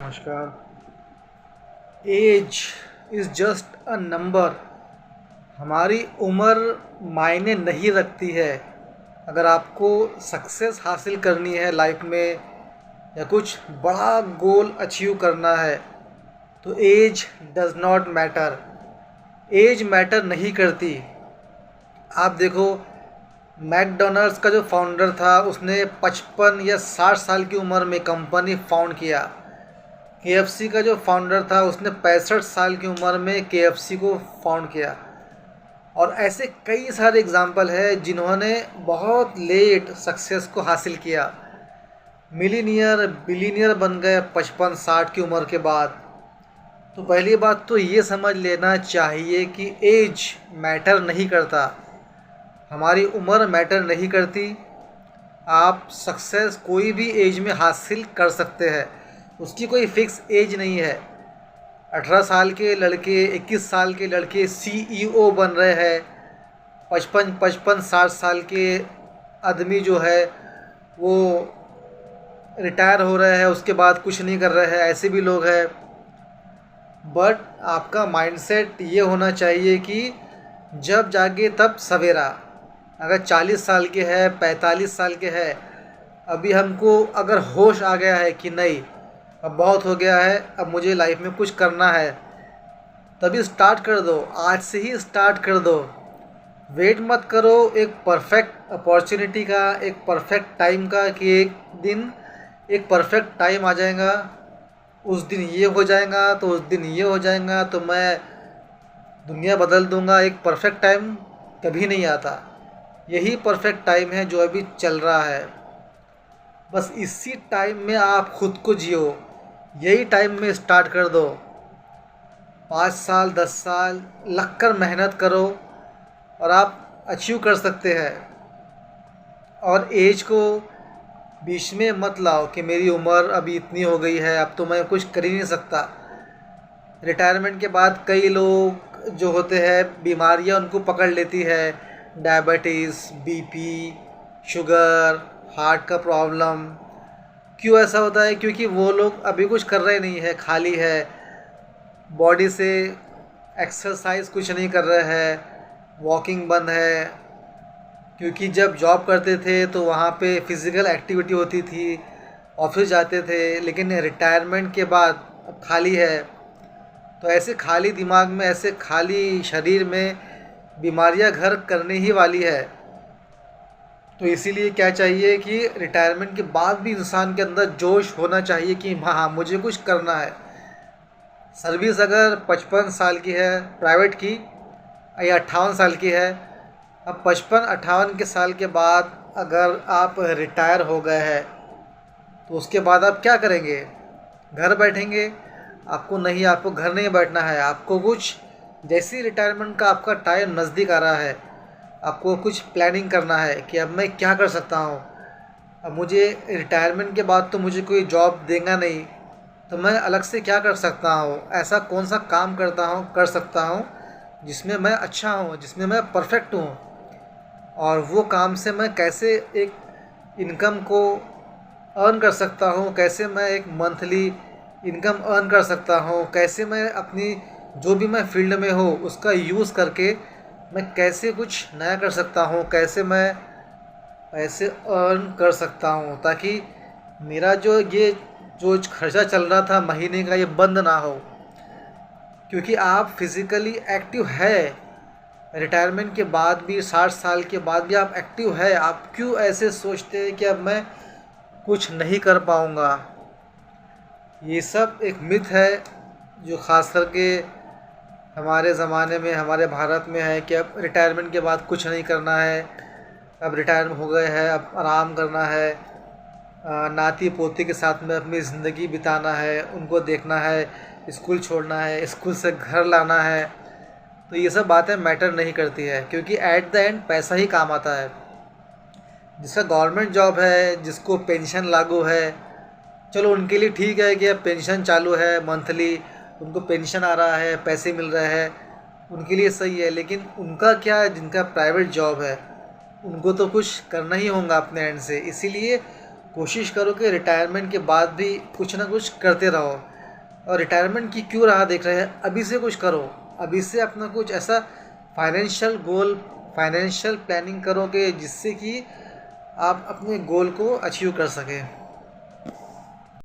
नमस्कार। Age is just a number. हमारी उम्र मायने नहीं रखती है। अगर आपको सक्सेस हासिल करनी है लाइफ में या कुछ बड़ा गोल अचीव करना है तो age does not matter. Age matter नहीं करती। आप देखो, मैकडोनल्ड्स का जो फाउंडर था उसने 55 या 60 साल की उम्र में कंपनी फाउंड किया। केएफसी का जो फाउंडर था उसने 65 साल की उम्र में केएफसी को फाउंड किया। और ऐसे कई सारे एग्जाम्पल हैं जिन्होंने बहुत लेट सक्सेस को हासिल किया। मिलीनियर बिलीनियर बन गए 55-60 की उम्र के बाद। तो पहली बात तो ये समझ लेना चाहिए कि एज मैटर नहीं करता। हमारी उम्र मैटर नहीं करती। आप सक्सेस कोई भी एज में हासिल कर सकते हैं, उसकी कोई फ़िक्स एज नहीं है। 18 साल के लड़के, 21 साल के लड़के सीईओ बन रहे हैं। 55-60 साल के आदमी जो है वो रिटायर हो रहे हैं, उसके बाद कुछ नहीं कर रहे हैं, ऐसे भी लोग हैं। बट आपका माइंडसेट ये होना चाहिए कि जब जागे तब सवेरा। अगर 40 साल के हैं, 45 साल के हैं, अभी हमको अगर होश आ गया है कि नहीं अब बहुत हो गया है, अब मुझे लाइफ में कुछ करना है, तभी स्टार्ट कर दो। आज से ही स्टार्ट कर दो। वेट मत करो एक परफेक्ट अपॉर्चुनिटी का, एक परफेक्ट टाइम का कि एक दिन एक परफेक्ट टाइम आ जाएगा, उस दिन ये हो जाएगा तो उस दिन ये हो जाएगा तो मैं दुनिया बदल दूंगा। एक परफेक्ट टाइम कभी नहीं आता। यही परफेक्ट टाइम है जो अभी चल रहा है। बस इसी टाइम में आप खुद को जियो। यही टाइम में स्टार्ट कर दो। 5 साल 10 साल लग कर मेहनत करो और आप अचीव कर सकते हैं। और एज को बीच में मत लाओ कि मेरी उम्र अभी इतनी हो गई है, अब तो मैं कुछ कर ही नहीं सकता। रिटायरमेंट के बाद कई लोग जो होते हैं बीमारियां उनको पकड़ लेती है। डायबिटीज़, बीपी, शुगर, हार्ट का प्रॉब्लम। क्यों ऐसा होता है? क्योंकि वो लोग अभी कुछ कर रहे नहीं है, खाली है, बॉडी से एक्सरसाइज कुछ नहीं कर रहे हैं, वॉकिंग बंद है। क्योंकि जब जॉब करते थे तो वहाँ पे फिज़िकल एक्टिविटी होती थी, ऑफिस जाते थे, लेकिन रिटायरमेंट के बाद अब खाली है। तो ऐसे खाली दिमाग में, ऐसे खाली शरीर में बीमारियां घर करने ही वाली है। तो इसीलिए क्या चाहिए कि रिटायरमेंट के बाद भी इंसान के अंदर जोश होना चाहिए कि हाँ मुझे कुछ करना है। सर्विस अगर 55 साल की है प्राइवेट की या 58 साल की है, अब 55-58 के साल के बाद अगर आप रिटायर हो गए हैं तो उसके बाद आप क्या करेंगे? घर बैठेंगे? आपको नहीं, आपको घर नहीं बैठना है। आपको कुछ, जैसे ही रिटायरमेंट का आपका टाइम नज़दीक आ रहा है, आपको कुछ प्लानिंग करना है कि अब मैं क्या कर सकता हूँ। अब मुझे रिटायरमेंट के बाद तो मुझे कोई जॉब देगा नहीं, तो मैं अलग से क्या कर सकता हूँ, ऐसा कौन सा काम कर सकता हूँ जिसमें मैं अच्छा हूँ, जिसमें मैं परफेक्ट हूँ। और वो काम से मैं कैसे एक इनकम को अर्न कर सकता हूँ, कैसे मैं एक मंथली इनकम अर्न कर सकता हूँ, कैसे मैं अपनी जो भी मैं फील्ड में हूँ उसका यूज़ करके मैं कैसे कुछ नया कर सकता हूँ, कैसे मैं पैसे अर्न कर सकता हूँ, ताकि मेरा जो खर्चा चल रहा था महीने का ये बंद ना हो। क्योंकि आप फिज़िकली एक्टिव है, रिटायरमेंट के बाद भी, 60 साल के बाद भी आप एक्टिव है। आप क्यों ऐसे सोचते हैं कि अब मैं कुछ नहीं कर पाऊँगा? ये सब एक मिथ है जो ख़ास करके हमारे ज़माने में, हमारे भारत में है कि अब रिटायरमेंट के बाद कुछ नहीं करना है, अब रिटायर हो गए हैं, अब आराम करना है, नाती पोती के साथ में अपनी ज़िंदगी बिताना है, उनको देखना है, स्कूल छोड़ना है, स्कूल से घर लाना है। तो ये सब बातें मैटर नहीं करती है, क्योंकि एट द एंड पैसा ही काम आता है। जिसका गवर्नमेंट जॉब है, जिसको पेंशन लागू है, चलो उनके लिए ठीक है कि अब पेंशन चालू है, मंथली उनको पेंशन आ रहा है, पैसे मिल रहे हैं, उनके लिए सही है। लेकिन उनका क्या है, जिनका प्राइवेट जॉब है, उनको तो कुछ करना ही होगा अपने एंड से। इसीलिए कोशिश करो कि रिटायरमेंट के बाद भी कुछ ना कुछ करते रहो। और रिटायरमेंट की क्यों राह देख रहे हैं, अभी से कुछ करो। अभी से अपना कुछ ऐसा फाइनेंशियल गोल, फाइनेंशियल प्लानिंग करो कि जिससे कि आप अपने गोल को अचीव कर सकें।